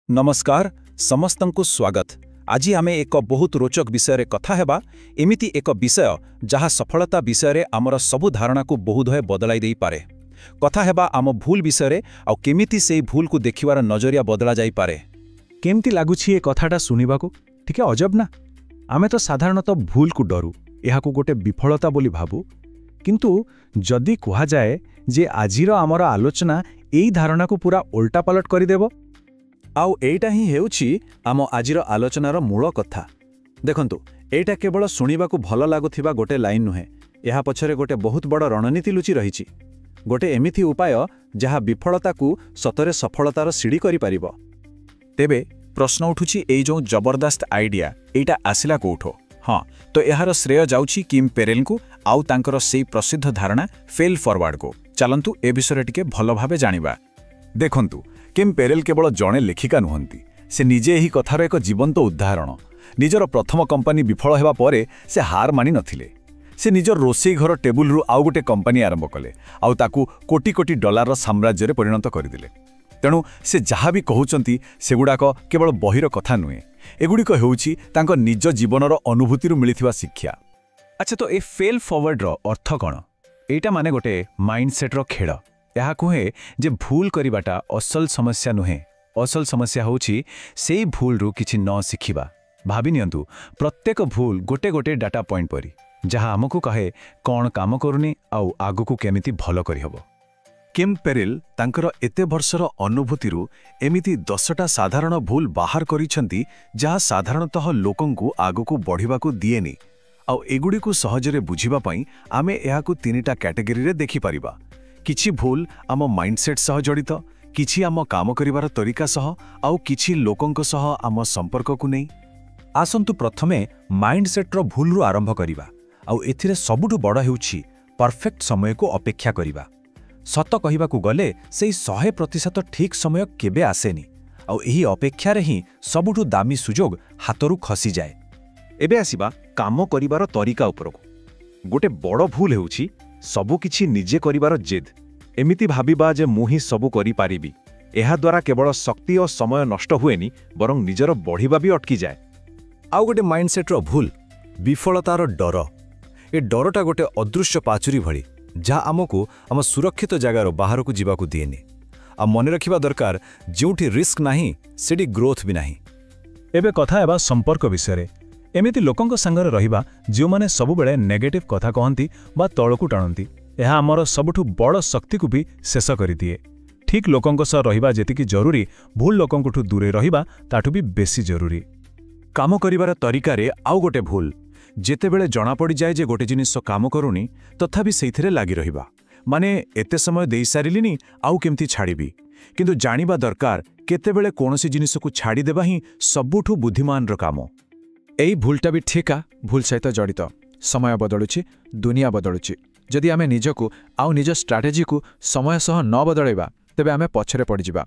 नमस्कार समस्तंकु स्वागत। आज आमे एक बहुत रोचक विषय कथा हेबा। एमिति एक विषय जहा सफलता विषय आमर सबु धारणा को बोधय बदलाई देई पारे। कथा हेबा आम भूल विषय आ केमिति से भूल को देखिवार नजरिया बदला जाई पारे। केमती लागुछि ए कथाटा सुनिबाकू ठीक अजब ना। आमे तो साधारणतः भूल को डरू, एहाकू गोटे विफलता बोली भाबू, किंतु जदि कुहा जाए जे आजिर आमर आलोचना एई धारणा को पूरा उल्टा पलट करिदेबो। आउ एटा ही हेउछि आम आजिर आलोचनार मूल कथा। देखंतु एटा केवल सुनिबाकू भल लागुथिबा गोटे लाइन नुहे, एहा पछरे गोटे बहुत बड़ रणनीति लुचि रहिछि। गोटे एमिथि उपाय जहा विफलता को सतरे सफलतार सीढ़ी करि पारिबो। तेबे प्रश्न उठुछि एई जो जबरदस्त आइडिया एटा आसिला कोठो। हाँ, तो एहार श्रेय जाउछि किम पेरेल को आउ तांकर सेई प्रसिद्ध धारणा फेल फॉरवर्ड को। चलंतु ए विषय टिके भल भाबे जानिबा। देखंतु किम पेरेल केवल जणे लेखिका नुहंती, से निजे एही कथार एक जीवंत उदाहरण। निजर प्रथम कंपनी विफल हेबा परे से हार मानि नथिले। से निजर रोषेई घर टेबुल रु आउ गोटे कंपनी आरंभ कले, आउ ताकू कोटी कोटी डॉलर साम्राज्य रे परिणत करदिले। तेणु से जहाँ भी कहउचंती सेगुडाक केवल बहिर कथा नुहे, एगुड़िक हेउछि तांको निज जीवनर अनुभूति मिलिथिबा शिक्षा। अच्छा, तो ए फेल फॉरवर्ड रो अर्थ कौन? एटा माने गोटे माइंडसेट रो खेल। यह कहे जे भूल करिबाटा असल समस्या नुहे, असल समस्या होछि सेई भूल रु किछि न सिखिबा। भाबि नियंतु प्रत्येक भूल गोटे गोटे डाटा पॉइंट परी, जहाँ आमको कहे कौन काम करूनी आउ आगुकू केमिति भलो करि हबो। किम पेरेल तांकर एते वर्षर अनुभूतिरु एमिति 10टा साधारण भूल बाहर करिसंती जहा साधारणतः लोकंकु आगुकू बढ़िबाकू दिएनी। आउ एगुड़िकू सहजरे बुझिबा पई आमे एहाकू 3टा कैटेगरी रे देखि परिबा। किछि भूल आम माइंडसेट सह जड़ित, किछि आम काम करिवार तरीका सह, आउ किछि लोकंक सह आम संपर्क को नहीं। आसंतु प्रथमे माइंडसेट रो भूल रु आरंभ करिबा। आउ एथिरे सबुठु बड़ हेउछि परफेक्ट समय को अपेक्षा करिबा। सत कहिबाकू गले सेई 100% ठीक समय केबे आसेनी, आउ एही अपेक्षा रे ही सबुठु दामी सुजोग हातरु खसी जाए। एबे आसीबा काम करिवार तरीका उपरकू। गोटे बड़ भूल हेउछि सबु किछि निजे करिवार जिद। एमिति भाबिबा जे मु ही सबु करि पारिबी। एहा द्वारा केवल शक्ति और समय नष्ट हुएनी, बरं निजर बढ़िबा भी अटकी जाए। आउ गोटे माइंडसेट रो भूल विफलतार डर। ए डरटा गोटे अदृश्य पाचुरी भली, जहाँ आमको आम सुरक्षित जगार बाहर को जीवाकू दिएनी। आ मने रखिबा दरकार जोठी रिस्क नाही सेठी ग्रोथ भी नाही। एबे कथा हेबा संपर्क विषय। एमिति लोकंक संगरे रहिबा जो माने सब बेले नेगेटिव कथा कहंती बा तळकू टाणंती, एहा हमर सबुठु बड़ शक्ति को भी शेष करि दिए। ठीक लोकंक सह रहिबा जेतिकी जरूरी, भूल लोकंकठु दूरे रहिबा ताठु भी बेसी जरूरी। काम करिवार तरीकारे आउ गोटे भूल, जेतेबेले जणा पड़ी जाए जे गोटे जिनिस काम करूनी तथापि सेइथिरे लागि रहिबा। माने एते समय देई सारिलिनी आउ केमती छाड़ीबी, किंतु जानिबा दरकार केतेबेले कोनोसी जिनिस को छाड़ी देबा ही सबुठु बुद्धिमान रो काम। एई भूलटा भी ठीका भूल सहित जड़ित। समय बदलुछि, दुनिया बदलुछि। जदि आमे निजको आउ निज स्ट्राटेजी को समय सह न बदलैबा तेबे आमे पछरे पड़ जिबा।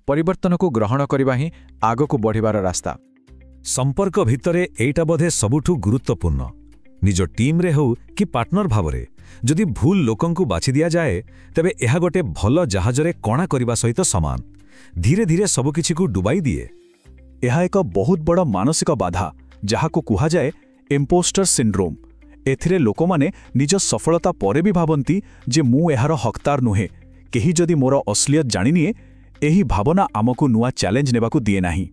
परिवर्तन को ग्रहण करिबा ही आगो को बढ़िबार रास्ता। संपर्क भितरे एइटा बोधे सबुठु गुरुत्वपूर्ण। निज टीम रे हो कि पार्टनर भावरे जदि भूल लोकंकु बाछि दिया जाए तेबे एहा गोटे भल जहाजरे कणा करिबा सहित समान। धीरे धीरे सबकिछि को डुबाई दिए। एहा एक बहुत बड़ मानसिक बाधा जहाको कुहा जाए इम्पोस्टर सिंड्रोम। एथिरे लोकमाने निज सफलता परे भी भाबंती जे मु एहार हकदार नुहे, केही जदि मोर असलियत जानिनिए। एही भावना आमको नुआ चैलेंज नेबाकू दिए नाही।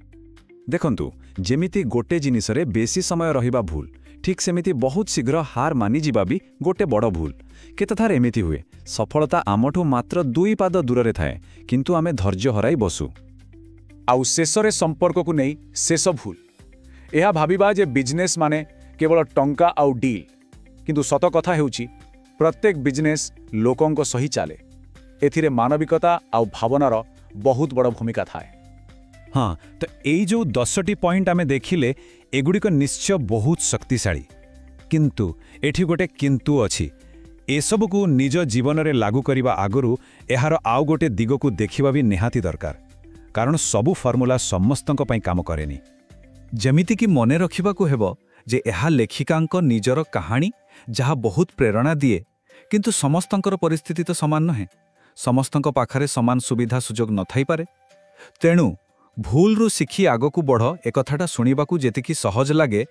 देखंतु जेमिति गोटे जिनिसरे बेसी समय रहिबा भूल, ठीक सेमिति बहुत शीघ्र हार मानि जिबा भी गोटे बड़ भूल। केतथार एमिति हुए सफलता आमठू मात्र 2 पाद दूर थाए, किंतु आमे धैर्य हराई बसु। आउ शेषरे संपर्क को नहीं शेष भूल। यह भाविबा जे बिजनेस माने केवल टंका आउ डील, किंतु सत कथा हेउछि प्रत्येक बिजनेस लोकंक सही चाले। एथिरे मानविकता आउ भावनार बहुत बड़ भूमिका थाए। हाँ, तो एई जो 10टी पॉइंट आमे देखिले एगुड़िक निश्चय बहुत शक्तिशाली, किंतु एठी गोटे किंतु अछि। एसबु को निज जीवन रे लागू करिबा आगुरु एहार आउ गोटे दिग को देखिबा भी निहाती दरकार, कारण सबु फॉर्मूला समस्तंक पई काम करेनी। जेमिति कि मने रखिबाकू हेबो जे एहा लेखिकांक निजर कहानी जहा बहुत प्रेरणा दिए, किंतु समस्तंकर परिस्थिति तो समान नहे। समस्तंक पाखरे समान सुविधा सुजोग न थाई पारे। तेणु ଭୁଲରୁ ଶିଖି ଆଗକୁ ବଢ଼ ଏକଥାଟା ଶୁଣିବାକୁ ଯେତିକି ସହଜ ଲାଗେ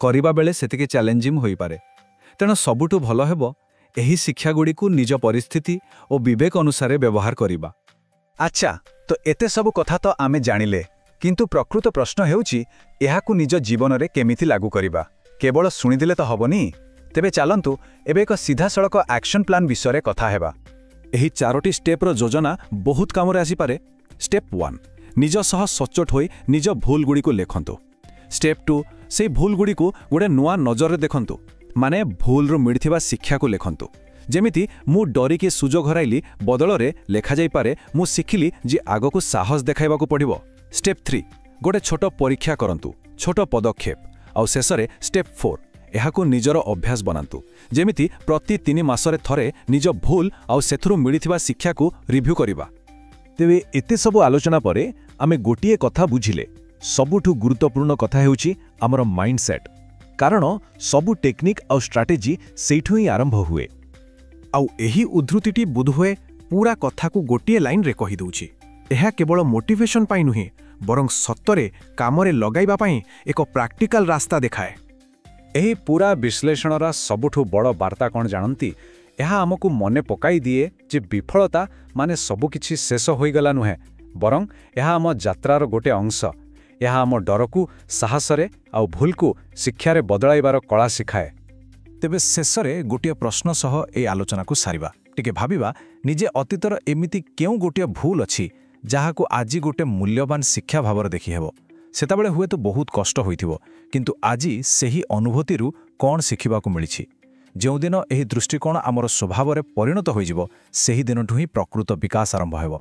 କରିବା ବେଳେ ସେତିକି ଚ୍ୟାଲେଞ୍ଜିଂ ହୋଇପାରେ। ତେଣୁ ସବୁଠୁ ଭଲ ହେବ ଏହି ଶିକ୍ଷାଗୁଡ଼ିକୁ ନିଜ ପରିସ୍ଥିତି ଓ ବିବେକ ଅନୁସାରେ ବ୍ୟବହାର କରିବା। ଆଚ୍ଛା, ତ ଏତେ ସବୁ କଥା ତ ଆମେ ଜାଣିଲେ, କିନ୍ତୁ ପ୍ରକୃତ ପ୍ରଶ୍ନ ହେଉଛି ଏହାକୁ ନିଜ ଜୀବନରେ କେମିତି ଲାଗୁ କରିବା? କେବଳ ଶୁଣିଦେଲେ ତ ହବନି। ତେବେ ଚାଲନ୍ତୁ ଏବେ ଏକ ସିଧାସଳଖ ଆକ୍ସନ୍ ପ୍ଲାନ୍ ବିଷୟରେ କଥା ହେବା। ଏହି 4ଟି ଷ୍ଟେପ୍ର ଯୋଜନା ବହୁତ କାମରେ ଆସିପାରେ। ଷ୍ଟେପ୍ 1, ନିଜ ସହ ସଚ୍ଚୋଟ ହୋଇ ନିଜ ଭୁଲଗୁଡ଼ିକୁ ଲେଖନ୍ତୁ। ଷ୍ଟେପ୍ 2, ସେହି ଭୁଲଗୁଡ଼ିକୁ ଗୋଟେ ନୂଆ ନଜରରେ ଦେଖନ୍ତୁ, ମାନେ ଭୁଲରୁ ମିଳିଥିବା ଶିକ୍ଷାକୁ ଲେଖନ୍ତୁ। ଯେମିତି ମୁଁ ଡରିକି ସୁଯୋଗ ହରାଇଲି ବଦଳରେ ଲେଖାଯାଇପାରେ ମୁଁ ଶିଖିଲି ଯେ ଆଗକୁ ସାହସ ଦେଖାଇବାକୁ ପଡ଼ିବ। ଷ୍ଟେପ୍ 3, ଗୋଟେ ଛୋଟ ପରୀକ୍ଷା କରନ୍ତୁ, ଛୋଟ ପଦକ୍ଷେପ। ଆଉ ଶେଷରେ ଷ୍ଟେପ୍ 4, ଏହାକୁ ନିଜର ଅଭ୍ୟାସ ବନାନ୍ତୁ। ଯେମିତି ପ୍ରତି 3 ମାସରେ ଥରେ ନିଜ ଭୁଲ ଆଉ ସେଥିରୁ ମିଳିଥିବା ଶିକ୍ଷାକୁ ରିଭ୍ୟୁ କରିବା। ତେବେ ଏତେ ସବୁ ଆଲୋଚନା ପରେ ଆମେ ଗୋଟିଏ କଥା ବୁଝିଲେ, ସବୁଠୁ ଗୁରୁତ୍ୱପୂର୍ଣ୍ଣ କଥା ହେଉଛି ଆମର ମାଇଣ୍ଡସେଟ୍। କାରଣ ସବୁ ଟେକ୍ନିକ୍ ଆଉ ଷ୍ଟ୍ରାଟେଜି ସେଇଠୁ ହିଁ ଆରମ୍ଭ ହୁଏ। ଆଉ ଏହି ଉଦ୍ଧୃତିଟି ବୋଧହୁଏ ପୁରା କଥାକୁ ଗୋଟିଏ ଲାଇନ୍ରେ କହିଦେଉଛି। ଏହା କେବଳ ମୋଟିଭେସନ୍ ପାଇଁ ନୁହେଁ, ବରଂ ସତରେ କାମରେ ଲଗାଇବା ପାଇଁ ଏକ ପ୍ରାକ୍ଟିକାଲ ରାସ୍ତା ଦେଖାଏ। ଏହି ପୁରା ବିଶ୍ଳେଷଣର ସବୁଠୁ ବଡ଼ ବାର୍ତ୍ତା କ'ଣ ଜାଣନ୍ତି? ଏହା ଆମକୁ ମନେ ପକାଇ ଦିଏ ଯେ ବିଫଳତା ମାନେ ସବୁକିଛି ଶେଷ ହୋଇଗଲା ନୁହେଁ, ବରଂ ଏହା ଆମ ଯାତ୍ରାର ଗୋଟେ ଅଂଶ। ଏହା ଆମ ଡରକୁ ସାହସରେ ଆଉ ଭୁଲକୁ ଶିକ୍ଷାରେ ବଦଳାଇବାର କଳା ଶିଖାଏ। ତେବେ ଶେଷରେ ଗୋଟିଏ ପ୍ରଶ୍ନ ସହ ଏହି ଆଲୋଚନାକୁ ସାରିବା। ଟିକେ ଭାବିବା, ନିଜେ ଅତୀତର ଏମିତି କେଉଁ ଗୋଟିଏ ଭୁଲ ଅଛି ଯାହାକୁ ଆଜି ଗୋଟେ ମୂଲ୍ୟବାନ ଶିକ୍ଷା ଭାବରେ ଦେଖିହେବ? ସେତେବେଳେ ହୁଏତ ବହୁତ କଷ୍ଟ ହୋଇଥିବ, କିନ୍ତୁ ଆଜି ସେହି ଅନୁଭୂତିରୁ କ'ଣ ଶିଖିବାକୁ ମିଳିଛି? ଯେଉଁଦିନ ଏହି ଦୃଷ୍ଟିକୋଣ ଆମର ସ୍ୱଭାବରେ ପରିଣତ ହୋଇଯିବ, ସେହି ଦିନଠୁ ହିଁ ପ୍ରକୃତ ବିକାଶ ଆରମ୍ଭ ହେବ।